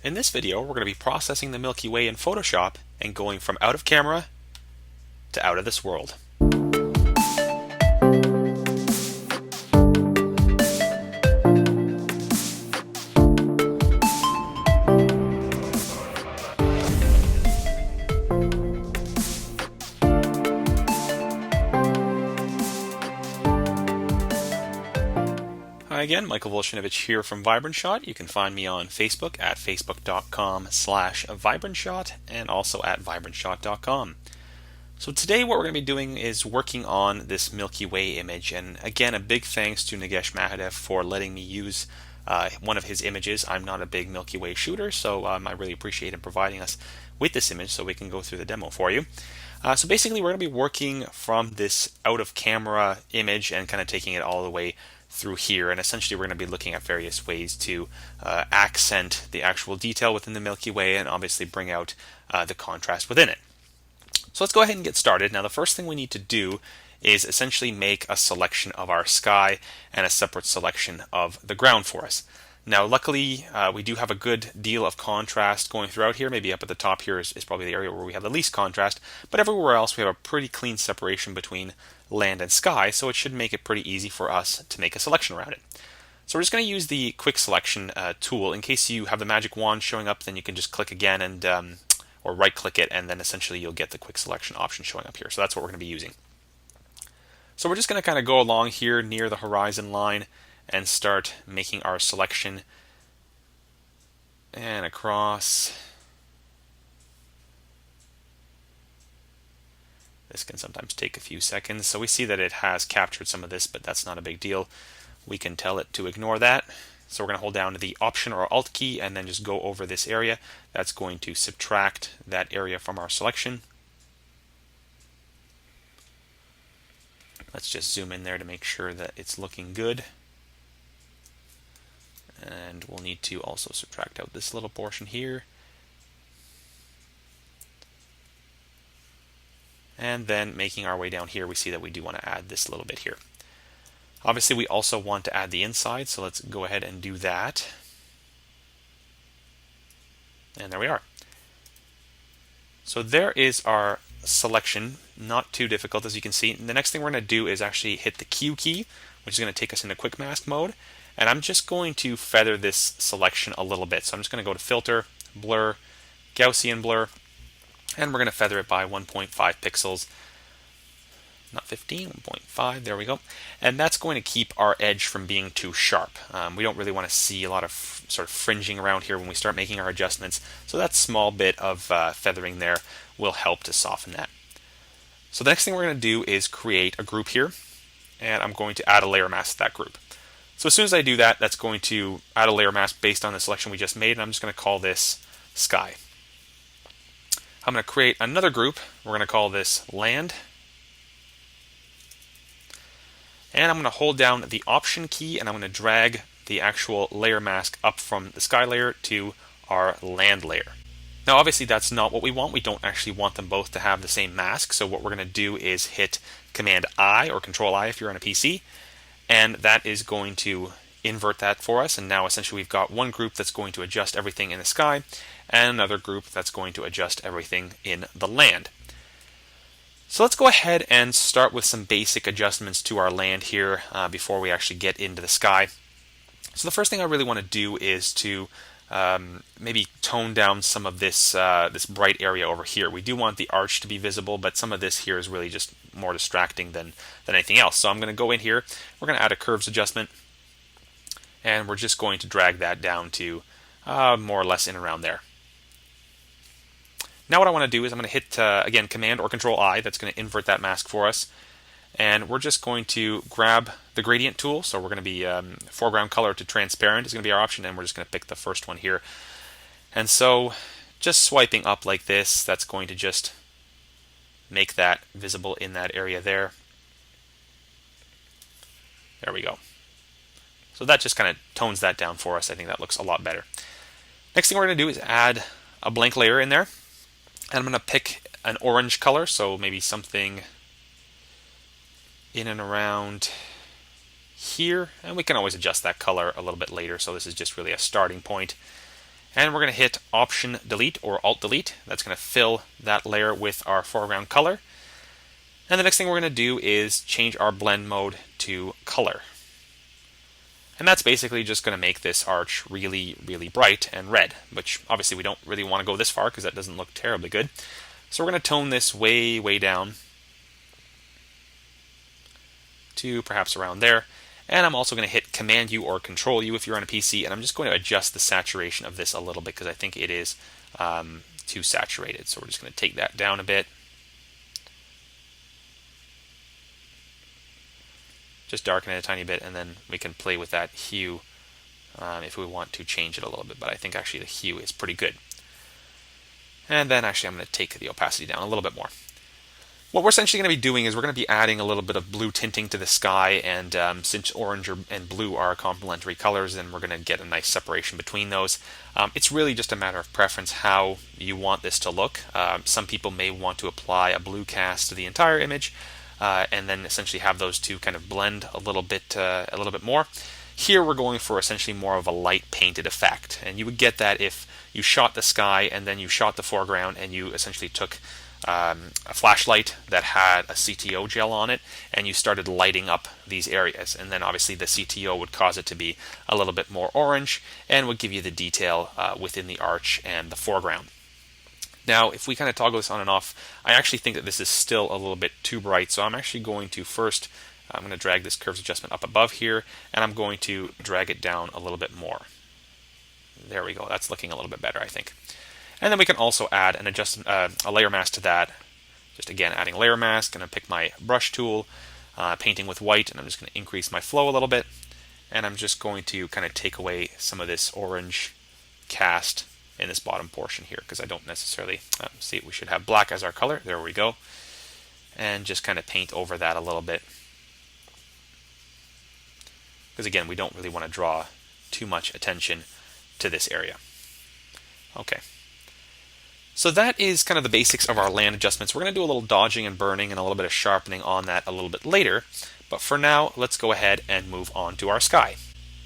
In this video, we're going to be processing the Milky Way in Photoshop and going from out of camera to out of this world. Hi again, Michael Volshinovich here from VibrantShot. You can find me on Facebook at facebook.com/vibrantshot and also at vibrantshot.com. So today what we're going to be doing is working on this Milky Way image, and again a big thanks to Nagesh Mahadev for letting me use one of his images. I'm not a big Milky Way shooter, so I really appreciate him providing us with this image so we can go through the demo for you. So basically we're going to be working from this out of camera image and kind of taking it all the way through here, and essentially we're going to be looking at various ways to accent the actual detail within the Milky Way and obviously bring out the contrast within it. So let's go ahead and get started. Now the first thing we need to do is essentially make a selection of our sky and a separate selection of the ground for us. Now luckily we do have a good deal of contrast going throughout here. Maybe up at the top here is probably the area where we have the least contrast, but everywhere else we have a pretty clean separation between land and sky, so it should make it pretty easy for us to make a selection around it. So we're just going to use the quick selection tool. In case you have the magic wand showing up, then you can just click again and or right click it, and then essentially you'll get the quick selection option showing up here. So that's what we're going to be using. So we're just going to kind of go along here near the horizon line and start making our selection and across. This can sometimes take a few seconds. So we see that it has captured some of this, but that's not a big deal. We can tell it to ignore that. So we're going to hold down the Option or Alt key and then just go over this area. That's going to subtract that area from our selection. Let's just zoom in there to make sure that it's looking good. And we'll need to also subtract out this little portion here. And then making our way down here, we see that we do want to add this little bit here. Obviously, we also want to add the inside, so let's go ahead and do that. And there we are. So there is our selection, not too difficult as you can see. And the next thing we're going to do is actually hit the Q key, which is going to take us into quick mask mode. And I'm just going to feather this selection a little bit. So I'm just going to go to Filter, Blur, Gaussian Blur, and we're going to feather it by 1.5 pixels. Not 15, 1.5, there we go. And that's going to keep our edge from being too sharp. We don't really want to see a lot of sort of fringing around here when we start making our adjustments. So that small bit of feathering there will help to soften that. So the next thing we're going to do is create a group here. And I'm going to add a layer mask to that group. So as soon as I do that, that's going to add a layer mask based on the selection we just made. And I'm just going to call this Sky. I'm going to create another group. We're going to call this Land. And I'm going to hold down the Option key and I'm going to drag the actual layer mask up from the sky layer to our land layer. Now obviously that's not what we want. We don't actually want them both to have the same mask. So what we're going to do is hit Command I or Control I if you're on a PC. And that is going to invert that for us. And now essentially we've got one group that's going to adjust everything in the sky and another group that's going to adjust everything in the land. So let's go ahead and start with some basic adjustments to our land here before we actually get into the sky. So the first thing I really want to do is to maybe tone down some of this this bright area over here. We do want the arch to be visible, but some of this here is really just more distracting than anything else. So I'm going to go in here, we're going to add a curves adjustment, and we're just going to drag that down to more or less in around there. Now what I want to do is I'm going to hit, again, Command or Control I. That's going to invert that mask for us. And we're just going to grab the gradient tool. So we're going to be foreground color to transparent is going to be our option. And we're just going to pick the first one here. And so just swiping up like this, that's going to just make that visible in that area there. There we go. So that just kind of tones that down for us. I think that looks a lot better. Next thing we're going to do is add a blank layer in there. And I'm going to pick an orange color, so maybe something in and around here. And we can always adjust that color a little bit later, so this is just really a starting point. And we're going to hit Option Delete or Alt Delete. That's going to fill that layer with our foreground color. And the next thing we're going to do is change our blend mode to color. And that's basically just going to make this arch really, really bright and red, which obviously we don't really want to go this far because that doesn't look terribly good. So we're going to tone this way, way down to perhaps around there. And I'm also going to hit Command U or Control U if you're on a PC, and I'm just going to adjust the saturation of this a little bit because I think it is too saturated. So we're just going to take that down a bit. Just darken it a tiny bit, and then we can play with that hue if we want to change it a little bit. But I think actually the hue is pretty good. And then actually I'm going to take the opacity down a little bit more. What we're essentially going to be doing is we're going to be adding a little bit of blue tinting to the sky, and since orange and blue are complementary colors, then we're going to get a nice separation between those. It's really just a matter of preference how you want this to look. Some people may want to apply a blue cast to the entire image, and then essentially have those two kind of blend a little bit more. Here we're going for essentially more of a light painted effect, and you would get that if you shot the sky and then you shot the foreground and you essentially took a flashlight that had a CTO gel on it and you started lighting up these areas, and then obviously the CTO would cause it to be a little bit more orange and would give you the detail within the arch and the foreground. Now if we kind of toggle this on and off, I actually think that this is still a little bit too bright, so I'm actually going to first I'm going to drag this curves adjustment up above here, and I'm going to drag it down a little bit more. There we go, that's looking a little bit better I think. And then we can also add a layer mask to that. Just again, adding layer mask. I'm going to pick my brush tool, painting with white, and I'm just going to increase my flow a little bit. And I'm just going to kind of take away some of this orange cast in this bottom portion here, because I don't necessarily see. We should have black as our color. There we go. And just kind of paint over that a little bit. Because again, we don't really want to draw too much attention to this area. Okay. So that is kind of the basics of our land adjustments. We're going to do a little dodging and burning and a little bit of sharpening on that a little bit later. But for now, let's go ahead and move on to our sky.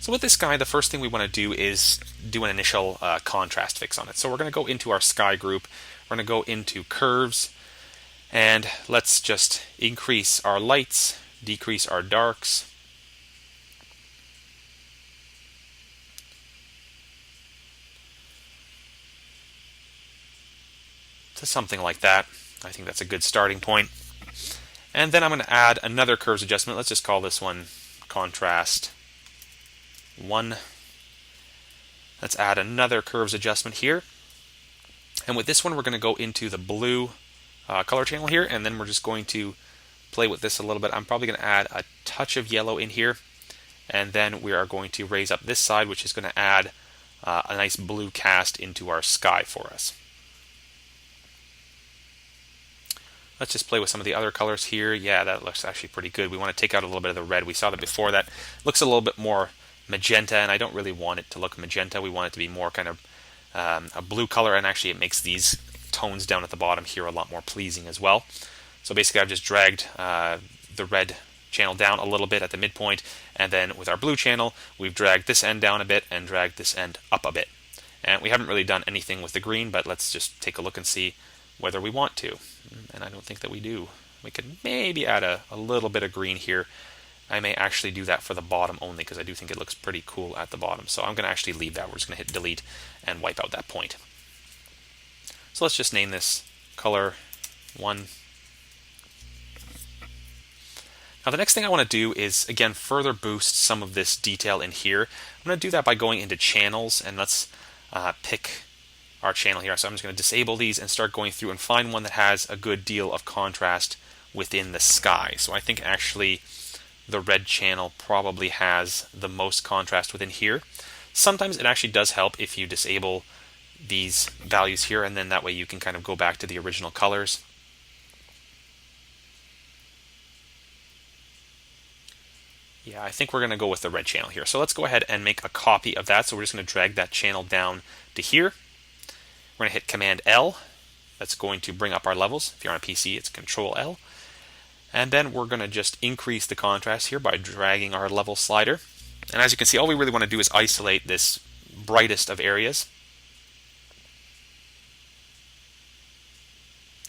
So with this sky, the first thing we want to do is do an initial contrast fix on it. So we're going to go into our sky group. We're going to go into curves. And let's just increase our lights, decrease our darks. To something like that. I think that's a good starting point. And then I'm going to add another curves adjustment. Let's just call this one contrast 1. Let's add another curves adjustment here. And with this one, we're going to go into the blue color channel here, and then we're just going to play with this a little bit. I'm probably going to add a touch of yellow in here, and then we are going to raise up this side, which is going to add a nice blue cast into our sky for us. Let's just play with some of the other colors here. Yeah, that looks actually pretty good. We want to take out a little bit of the red. We saw that before. That looks a little bit more magenta, and I don't really want it to look magenta. We want it to be more kind of a blue color, and actually it makes these tones down at the bottom here a lot more pleasing as well. So basically I've just dragged the red channel down a little bit at the midpoint, and then with our blue channel, we've dragged this end down a bit and dragged this end up a bit. And we haven't really done anything with the green, but let's just take a look and see whether we want to. And I don't think that we do. We could maybe add a little bit of green here. I may actually do that for the bottom only because I do think it looks pretty cool at the bottom. So I'm going to actually leave that. We're just going to hit delete and wipe out that point. So let's just name this color 1. Now the next thing I want to do is, again, further boost some of this detail in here. I'm going to do that by going into channels, and let's pick our channel here. So I'm just going to disable these and start going through and find one that has a good deal of contrast within the sky. So I think actually the red channel probably has the most contrast within here. Sometimes it actually does help if you disable these values here, and then that way you can kind of go back to the original colors. Yeah, I think we're going to go with the red channel here. So let's go ahead and make a copy of that. So we're just going to drag that channel down to here. We're going to hit Command L. That's going to bring up our levels. If you're on a PC, it's Control L. And then we're going to just increase the contrast here by dragging our level slider. And as you can see, all we really want to do is isolate this brightest of areas.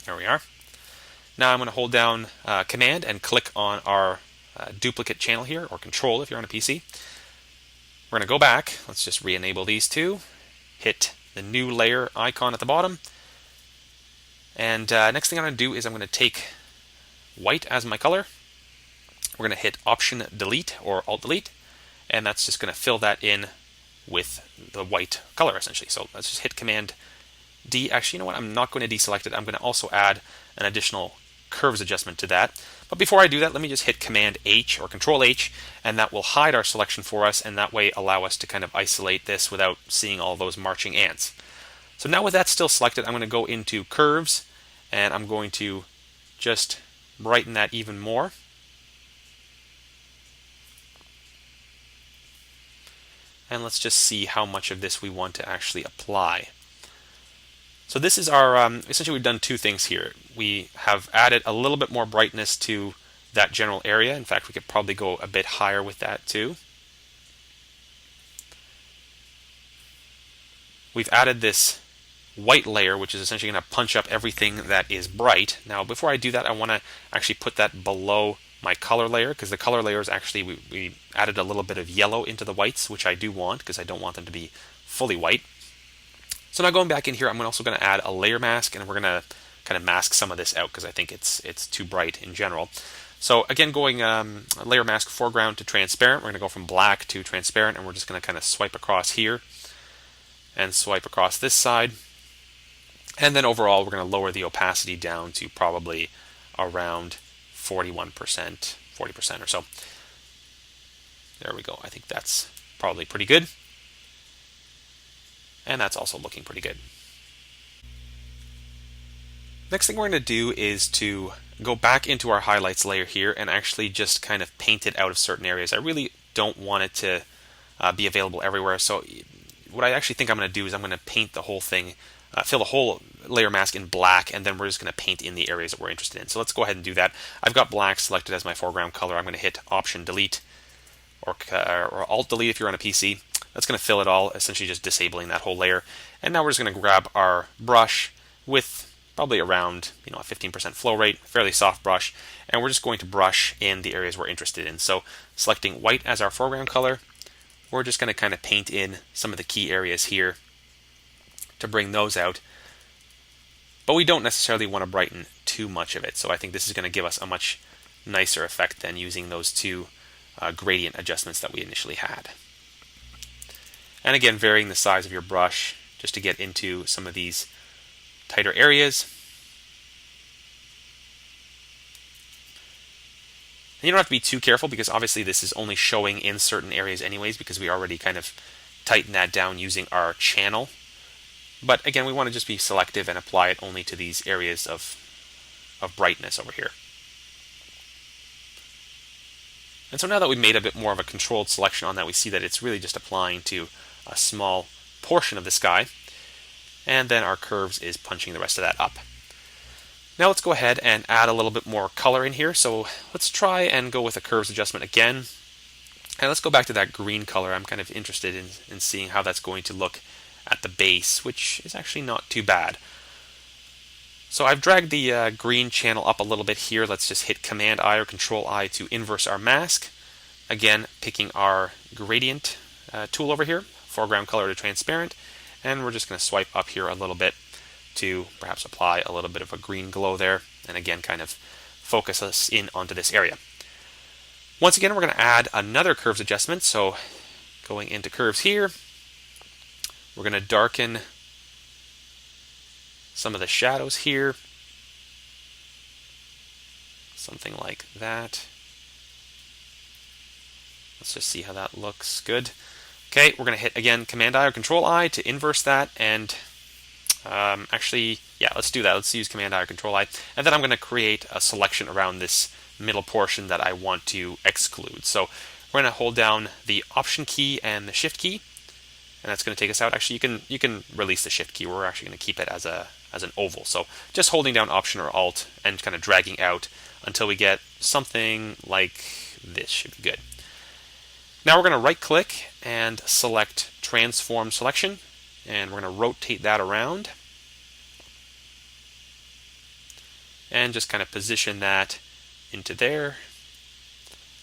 There we are. Now I'm going to hold down Command and click on our duplicate channel here, or Control if you're on a PC. We're going to go back. Let's just re-enable these two. Hit the new layer icon at the bottom. And next thing I'm going to do is I'm going to take white as my color. We're going to hit Option Delete or Alt Delete, and that's just going to fill that in with the white color essentially. So let's just hit Command D. Actually, you know what? I'm not going to deselect it. I'm going to also add an additional curves adjustment to that. But before I do that, let me just hit Command H or Control H, and that will hide our selection for us, and that way allow us to kind of isolate this without seeing all those marching ants. So now with that still selected, I'm going to go into Curves, and I'm going to just brighten that even more. And let's just see how much of this we want to actually apply. So this is our, essentially we've done two things here. We have added a little bit more brightness to that general area. In fact, we could probably go a bit higher with that too. We've added this white layer, which is essentially going to punch up everything that is bright. Now, before I do that, I want to actually put that below my color layer, because the color layer is actually, we added a little bit of yellow into the whites, which I do want, because I don't want them to be fully white. So now going back in here, I'm also going to add a layer mask, and we're going to kind of mask some of this out because I think it's too bright in general. So again, going layer mask foreground to transparent, we're going to go from black to transparent, and we're just going to kind of swipe across here and swipe across this side. And then overall, we're going to lower the opacity down to probably around 41%, 40% or so. There we go. I think that's probably pretty good. And that's also looking pretty good. Next thing we're going to do is to go back into our highlights layer here and actually just kind of paint it out of certain areas. I really don't want it to be available everywhere. So what I actually think I'm going to do is I'm going to paint the whole thing, fill the whole layer mask in black, and then we're just going to paint in the areas that we're interested in. So let's go ahead and do that. I've got black selected as my foreground color. I'm going to hit Option Delete or Alt Delete if you're on a PC. That's going to fill it all, essentially just disabling that whole layer. And now we're just going to grab our brush with probably around a 15% flow rate, fairly soft brush, and we're just going to brush in the areas we're interested in. So selecting white as our foreground color, we're just going to kind of paint in some of the key areas here to bring those out. But we don't necessarily want to brighten too much of it, so I think this is going to give us a much nicer effect than using those two gradient adjustments that we initially had. And again, varying the size of your brush just to get into some of these tighter areas. And you don't have to be too careful because obviously this is only showing in certain areas anyways, because we already kind of tightened that down using our channel. But again, we want to just be selective and apply it only to these areas of brightness over here. And so now that we've made a bit more of a controlled selection on that, we see that it's really just applying to a small portion of the sky. And then our curves is punching the rest of that up. Now let's go ahead and add a little bit more color in here. So let's try and go with a curves adjustment again. And let's go back to that green color. I'm kind of interested in seeing how that's going to look at the base, which is actually not too bad. So I've dragged the green channel up a little bit here. Let's just hit Command I or Control I to inverse our mask. Again, picking our gradient tool over here, foreground color to transparent, and we're just going to swipe up here a little bit to perhaps apply a little bit of a green glow there, and again kind of focus us in onto this area. Once again, we're going to add another curves adjustment. So going into curves here, we're going to darken some of the shadows here, something like that. Let's just see how that looks. Good. Okay, we're going to hit again Command I or Control I to inverse that, and actually, yeah, let's do that. Let's use Command I or Control I, and then I'm going to create a selection around this middle portion that I want to exclude. So we're going to hold down the Option key and the Shift key, and that's going to take us out. Actually, you can release the Shift key. We're actually going to keep it as an oval. So just holding down Option or Alt and kind of dragging out until we get something like this should be good. Now we're going to right click and select Transform Selection, and we're going to rotate that around. and just kind of position that into there.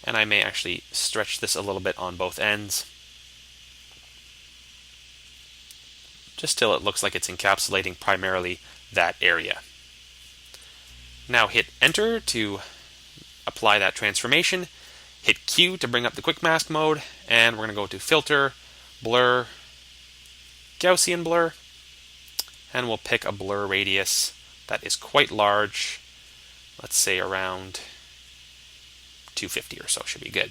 And I may actually stretch this a little bit on both ends, just till it looks like it's encapsulating primarily that area. Now hit Enter to apply that transformation. Hit Q to bring up the quick mask mode, and we're going to go to Filter, Blur, Gaussian Blur, and we'll pick a blur radius that is quite large. Let's say around 250 or so should be good.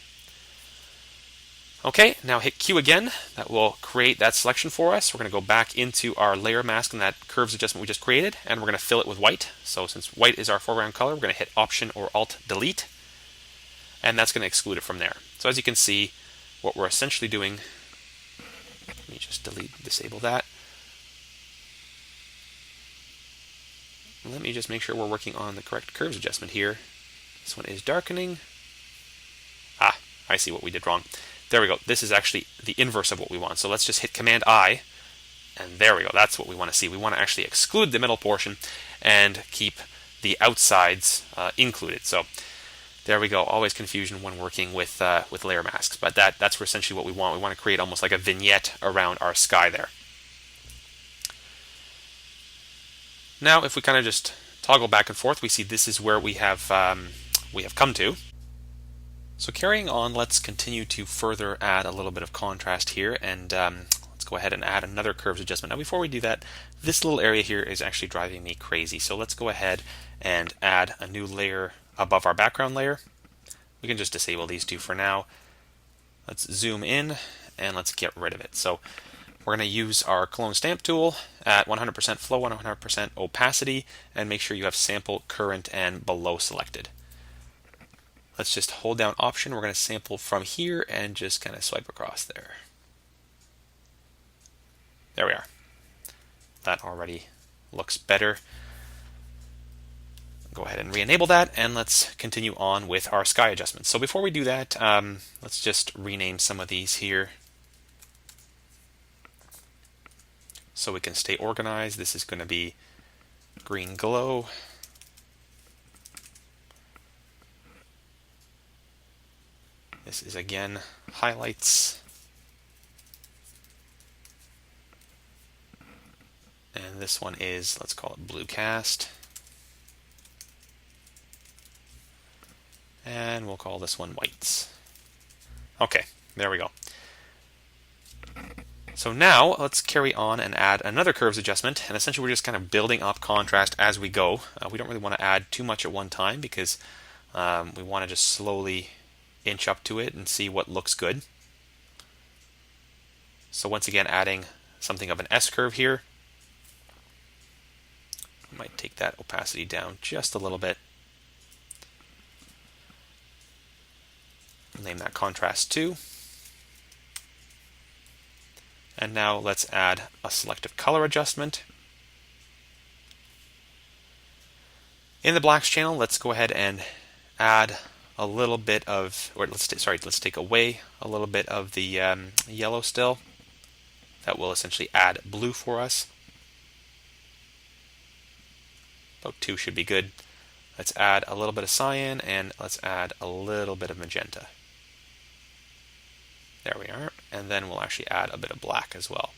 Okay, now hit Q again. That will create that selection for us. We're going to go back into our layer mask and that curves adjustment we just created, and we're going to fill it with white. So since white is our foreground color, we're going to hit Option or Alt Delete, and that's going to exclude it from there. So as you can see, what we're essentially doing, let me just disable that. Let me just make sure we're working on the correct curves adjustment here. This one is darkening. Ah, I see what we did wrong. There we go. This is actually the inverse of what we want. So let's just hit Command I, and there we go. That's what we want to see. We want to actually exclude the middle portion and keep the outsides included. So there we go. Always confusion when working with layer masks, but that's essentially what we want. We want to create almost like a vignette around our sky there. Now, if we kind of just toggle back and forth, we see this is where we have come to. So carrying on, let's continue to further add a little bit of contrast here, and let's go ahead and add another curves adjustment. Now, before we do that, this little area here is actually driving me crazy. So let's go ahead and add a new layer above our background layer. We can just disable these two for now. Let's zoom in and let's get rid of it. So we're going to use our clone stamp tool at 100% flow, 100% opacity, and make sure you have sample, current, and below selected. Let's just hold down Option. We're going to sample from here and just kind of swipe across there. There we are. That already looks better. Go ahead and re-enable that, and let's continue on with our sky adjustments. So before we do that, let's just rename some of these here so we can stay organized. This is going to be green glow. This is again highlights. And this one is, let's call it blue cast. And we'll call this one whites. Okay, there we go. So now let's carry on and add another curves adjustment, and essentially we're just kind of building up contrast as we go. We don't really want to add too much at one time because we want to just slowly inch up to it and see what looks good. So once again, adding something of an S-curve here. I might take that opacity down just a little bit. Name that contrast 2. And now let's add a selective color adjustment. In the blacks channel, let's go ahead and add a little bit of, or let's take away a little bit of the yellow still. That will essentially add blue for us. About 2 should be good. Let's add a little bit of cyan, and let's add a little bit of magenta. There we are, and then we'll actually add a bit of black as well.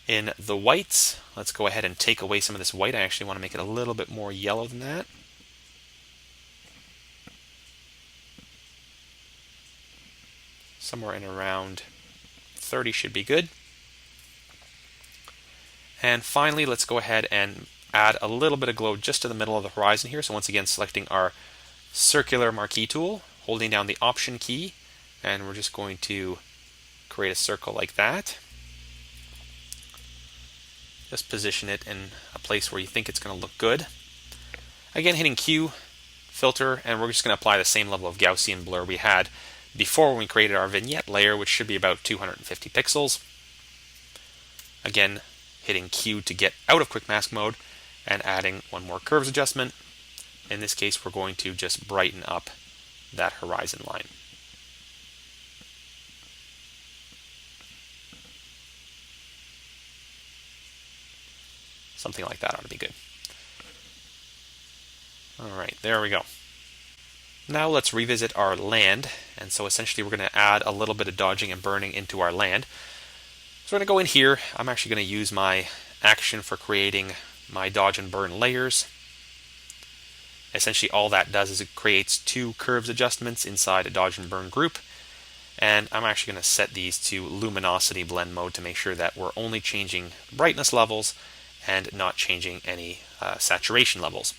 In the whites, let's go ahead and take away some of this white. I actually want to make it a little bit more yellow than that. Somewhere in around 30 should be good. And finally, let's go ahead and add a little bit of glow just to the middle of the horizon here. So once again, selecting our circular marquee tool, holding down the Option key, and we're just going to create a circle like that. Just position it in a place where you think it's going to look good. Again, hitting Q, filter, and we're just going to apply the same level of Gaussian blur we had before when we created our vignette layer, which should be about 250 pixels. Again, hitting Q to get out of quick mask mode and adding one more curves adjustment. In this case, we're going to just brighten up that horizon line. Something like that ought to be good. Alright, there we go. Now let's revisit our land, and so essentially we're going to add a little bit of dodging and burning into our land. So we're going to go in here. I'm actually going to use my action for creating my dodge and burn layers. Essentially all that does is it creates two curves adjustments inside a dodge and burn group, and I'm actually going to set these to luminosity blend mode to make sure that we're only changing brightness levels and not changing any saturation levels.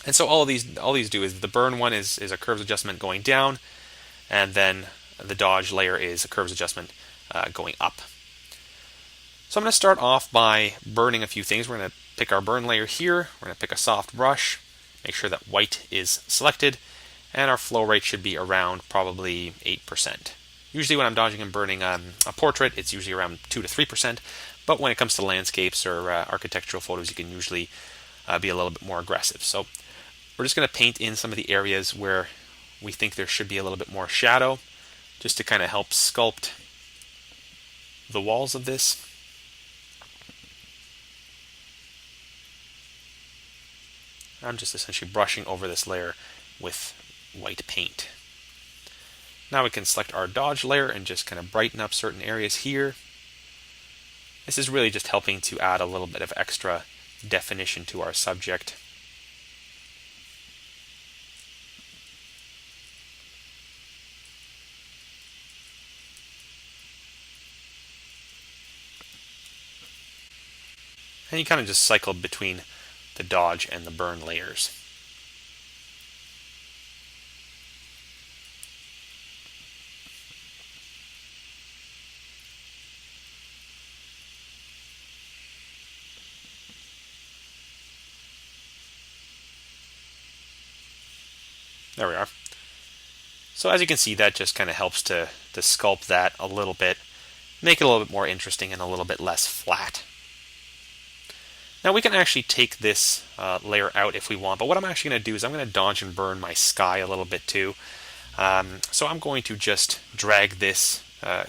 And so all these do is the burn one is a curves adjustment going down, and then the dodge layer is a curves adjustment going up. So I'm going to start off by burning a few things. We're going to pick our burn layer here. We're going to pick a soft brush, make sure that white is selected, and our flow rate should be around probably 8%. Usually when I'm dodging and burning a portrait, it's usually around 2 to 3%, but when it comes to landscapes or architectural photos, you can usually be a little bit more aggressive. So we're just going to paint in some of the areas where we think there should be a little bit more shadow, just to kind of help sculpt the walls of this. I'm just essentially brushing over this layer with white paint. Now we can select our dodge layer and just kind of brighten up certain areas here. This is really just helping to add a little bit of extra definition to our subject. And you kind of just cycle between the dodge and the burn layers. There we are. So as you can see, that just kind of helps to sculpt that a little bit, make it a little bit more interesting and a little bit less flat. Now we can actually take this layer out if we want, but what I'm actually going to do is I'm going to dodge and burn my sky a little bit too. So I'm going to just drag this,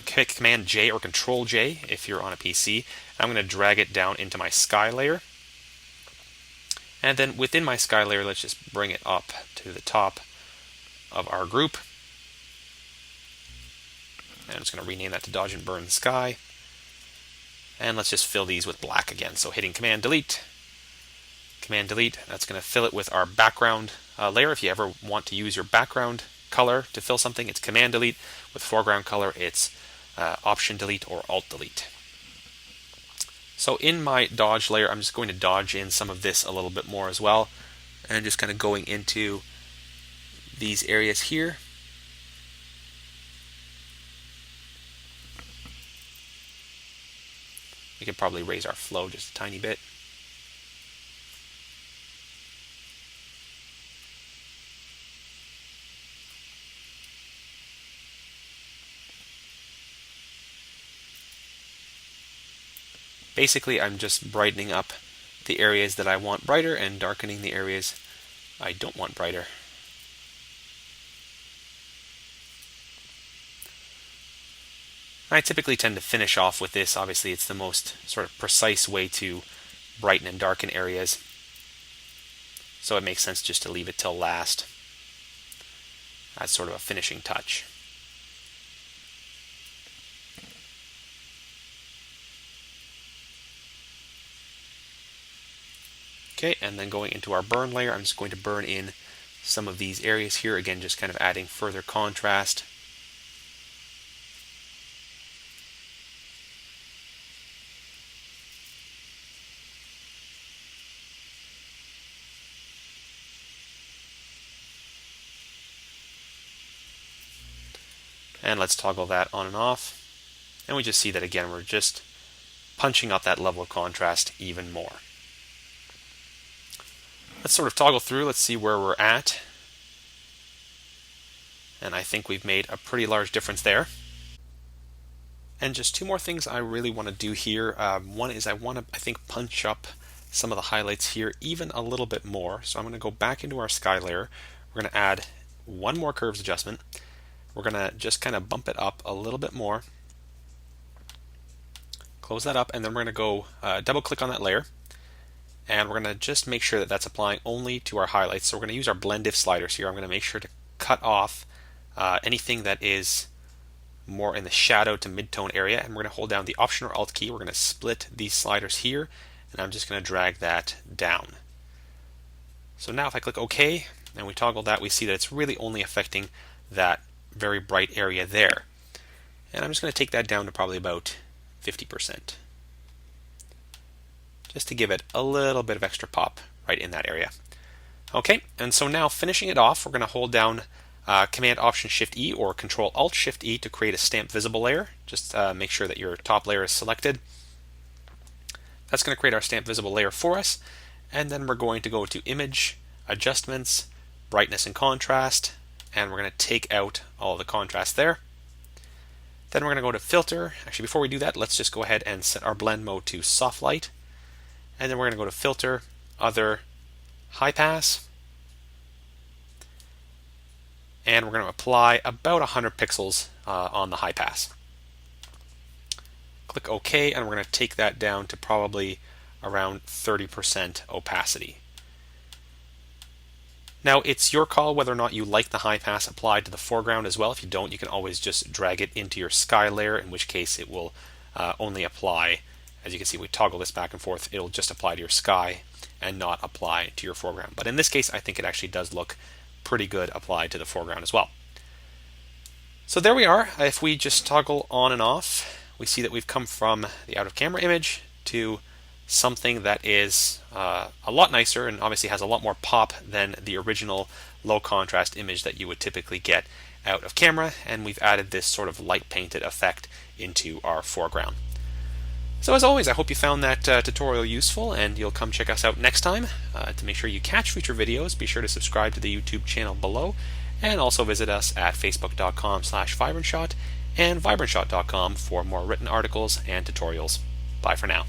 hit Command J or Control J if you're on a PC. I'm going to drag it down into my sky layer. And then within my sky layer, let's just bring it up to the top of our group. And I'm just going to rename that to Dodge and Burn Sky. And let's just fill these with black again. So hitting Command Delete, that's going to fill it with our background layer. If you ever want to use your background color to fill something, it's Command Delete. With foreground color, it's Option Delete or Alt Delete. So in my dodge layer, I'm just going to dodge in some of this a little bit more as well, and just kind of going into these areas here. We could probably raise our flow just a tiny bit. Basically, I'm just brightening up the areas that I want brighter and darkening the areas I don't want brighter. I typically tend to finish off with this. Obviously, it's the most sort of precise way to brighten and darken areas. So it makes sense just to leave it till last as sort of a finishing touch. Okay, and then going into our burn layer, I'm just going to burn in some of these areas here. Again, just kind of adding further contrast. And let's toggle that on and off. And we just see that again, we're just punching up that level of contrast even more. Let's sort of toggle through, let's see where we're at. And I think we've made a pretty large difference there. And just two more things I really want to do here. One is I want to, I think, punch up some of the highlights here even a little bit more. So I'm going to go back into our sky layer. We're going to add one more curves adjustment. We're going to just kind of bump it up a little bit more. Close that up, and then we're going to go double click on that layer. and we're going to just make sure that that's applying only to our highlights. So we're going to use our blend if sliders here. I'm going to make sure to cut off anything that is more in the shadow to mid-tone area, and we're going to hold down the Option or Alt key. We're going to split these sliders here, and I'm just going to drag that down. So now if I click OK and we toggle that, we see that it's really only affecting that very bright area there. And I'm just going to take that down to probably about 50%, just to give it a little bit of extra pop right in that area. Okay, and so now finishing it off, we're going to hold down Command Option Shift E or Control Alt Shift E to create a stamp visible layer. Just make sure that your top layer is selected. That's going to create our stamp visible layer for us. And then we're going to go to Image, Adjustments, Brightness and Contrast, and we're going to take out all of the contrast there. Then we're going to go to Filter. Actually, before we do that, let's just go ahead and set our blend mode to Soft Light. And then we're going to go to Filter, Other, High Pass. And we're going to apply about 100 pixels on the high pass. Click OK, and we're going to take that down to probably around 30% opacity. Now, it's your call whether or not you like the high pass applied to the foreground as well. If you don't, you can always just drag it into your sky layer, in which case it will only apply, as you can see, we toggle this back and forth, it'll just apply to your sky and not apply to your foreground. But in this case, I think it actually does look pretty good applied to the foreground as well. So there we are. If we just toggle on and off, we see that we've come from the out of camera image to something that is a lot nicer and obviously has a lot more pop than the original low contrast image that you would typically get out of camera, and we've added this sort of light painted effect into our foreground. So as always, I hope you found that tutorial useful, and you'll come check us out next time. To make sure you catch future videos, be sure to subscribe to the YouTube channel below, and also visit us at facebook.com/vibrantshot and vibrantshot.com for more written articles and tutorials. Bye for now.